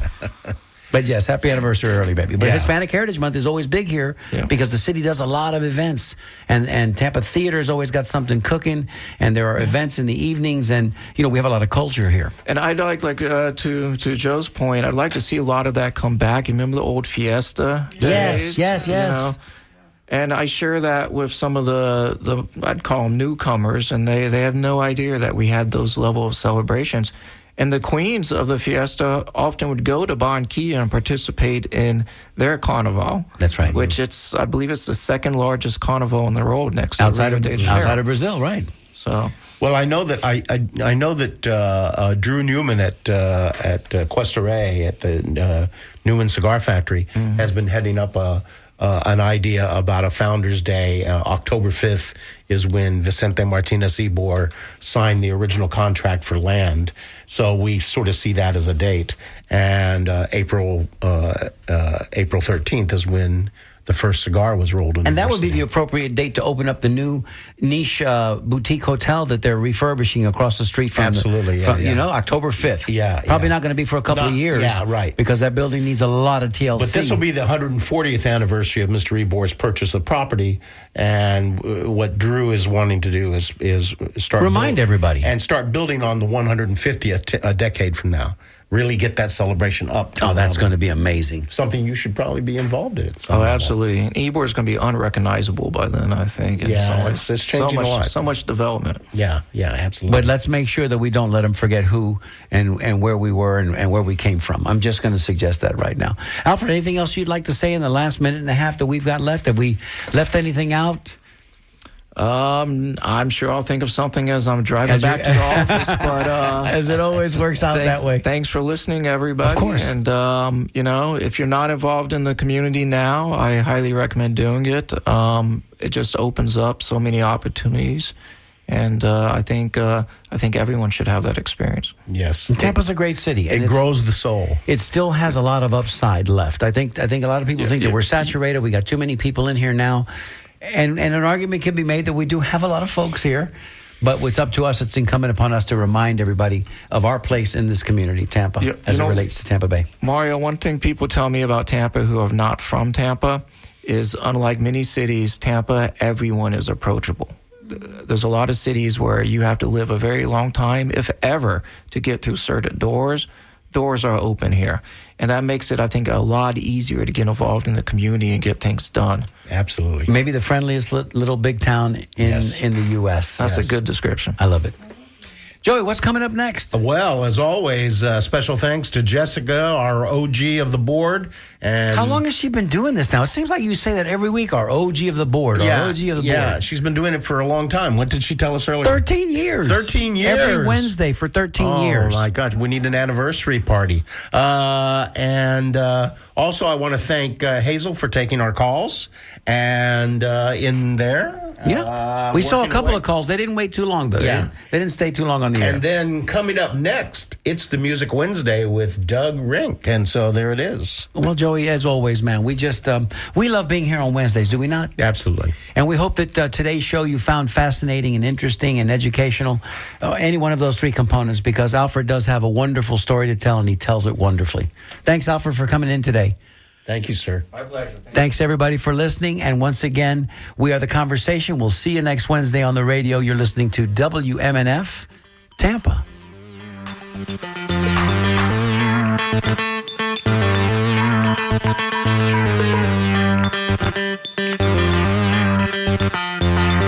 But yes, happy anniversary early, baby. But Yeah. Hispanic Heritage Month is always big here because the city does a lot of events. And Tampa Theater's always got something cooking, and there are events in the evenings, and, we have a lot of culture here. And I'd like to Joe's point, I'd like to see a lot of that come back. You remember the old Fiesta days? Yes. And I share that with some of the I'd call them newcomers, and they have no idea that we had those level of celebrations. And the queens of the Fiesta often would go to Barranquilla and participate in their carnival. That's right. Which I believe it's the second largest carnival in the world next to Rio de Janeiro. Outside of Brazil, right. So, Well, I know that I know that Drew Newman at Cuesta Rey at the Newman Cigar Factory has been heading up an idea about a Founders Day. October 5th is when Vicente Martinez Ybor signed the original contract for land. So we sort of see that as a date. And April 13th is when the first cigar was rolled in. And that would be the appropriate date to open up the new niche boutique hotel that they're refurbishing across the street from. Absolutely, October 5th. Yeah, Probably yeah. not going to be for a couple of years. Yeah, right. Because that building needs a lot of TLC. But this will be the 140th anniversary of Mr. Ebor's purchase of property, and what Drew is wanting to do is start Remind everybody. and start building on the 150th a decade from now. Really get that celebration up. Oh, that's going to be amazing. something you should probably be involved in. at some oh, level. absolutely. And Ybor is going to be unrecognizable by then, I think. And Yeah, so it's changing a lot. So much development. Yeah, absolutely. But let's make sure that we don't let them forget who and where we were and where we came from. I'm just going to suggest that right now. Alfred, anything else you'd like to say in the last minute and a half that we've got left? Have we left anything out? I'm sure I'll think of something as I'm driving back to the office. But As it always works out that way. Thanks for listening, everybody. Of course. And if you're not involved in the community now, I highly recommend doing it. It just opens up so many opportunities, and I think everyone should have that experience. yes, Tampa's a great city. it and grows the soul. It still has a lot of upside left. I think a lot of people think that yeah. we're saturated. We got too many people in here now. And an argument can be made that we do have a lot of folks here, but it's up to us. It's incumbent upon us to remind everybody of our place in this community, Tampa, Yeah, as it relates to Tampa Bay. Mario, one thing people tell me about Tampa who are not from Tampa is, unlike many cities, Tampa, everyone is approachable. There's a lot of cities where you have to live a very long time, if ever, to get through certain doors. Doors are open here. And that makes it, I think, a lot easier to get involved in the community and get things done. Absolutely. Maybe the friendliest little big town in Yes. the U.S. That's Yes. a good description. I love it. Joey, what's coming up next? Well, as always, special thanks to Jessica, our OG of the board. And How long has she been doing this now? It seems like you say that every week, our OG of the board, our OG of the yeah, board. she's been doing it for a long time. What did she tell us earlier? 13 years. 13 years. Every Wednesday for 13 years. Oh, my God. We need an anniversary party. And also, I want to thank Hazel for taking our calls and in there. Yeah. We saw a working couple away. of calls. They didn't wait too long, though. Yeah. They didn't stay too long on the air. And then coming up next, it's the Music Wednesday with Doug Rink. And so there it is. Well, Joey, as always, man, we just, we love being here on Wednesdays, do we not? Absolutely. And we hope that today's show you found fascinating and interesting and educational, any one of those three components, because Alfred does have a wonderful story to tell, and he tells it wonderfully. Thanks, Alfred, for coming in today. Thank you, sir. My pleasure. Thanks, everybody, for listening. And once again, we are The Conversation. We'll see you next Wednesday on the radio. You're listening to WMNF Tampa.